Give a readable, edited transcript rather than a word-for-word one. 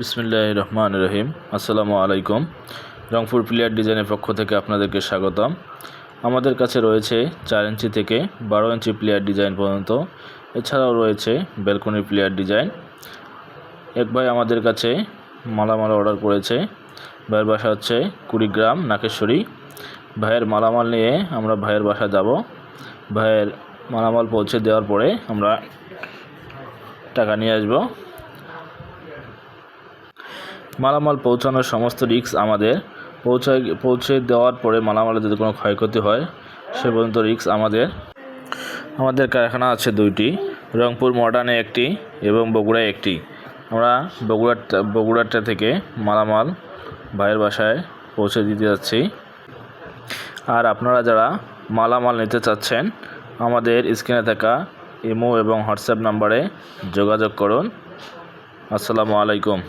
বিসমিল্লাহির রহমানির রহিম। আসসালামু আলাইকুম। রংপুর প্লেয়ার ডিজাইনের পক্ষ থেকে আপনাদেরকে স্বাগতম। আমাদের কাছে রয়েছে 4 ইঞ্চি থেকে 12 ইঞ্চি প্লেয়ার ডিজাইন পর্যন্ত, এছাড়াও রয়েছে ব্যালকনি প্লেয়ার ডিজাইন। এক ভাই আমাদের কাছে মালামাল অর্ডার করেছে। ভাইয়ের বাসা হচ্ছে কুড়িগ্রাম নাকেশ্বরী। ভাইয়ের মালামাল নিয়ে আমরা ভাইয়ের বাসা যাব। ভাইয়ের মালামাল পৌঁছে দেওয়ার পরে আমরা টাকা নিয়ে আসব। মালামাল পৌঁছানোর সমস্ত রিস্ক আমাদের। পৌঁছে দেওয়ার পরে মালামালের যদি কোনো ক্ষয়ক্ষতি হয় সে পর্যন্ত রিস্ক আমাদের। আমাদের কারখানা আছে 2টি, রংপুর মডার্নে একটি এবং বগুড়ায় একটি। আমরা বগুড়াটা থেকে মালামাল ভাইয়ের বাসায় পৌঁছে দিতে যাচ্ছি। আর আপনারা যারা মালামাল নিতে চাচ্ছেন আমাদের স্ক্রিনে থাকা ইমো এবং হোয়াটসঅ্যাপ নাম্বারে যোগাযোগ করুন। আসসালামু আলাইকুম।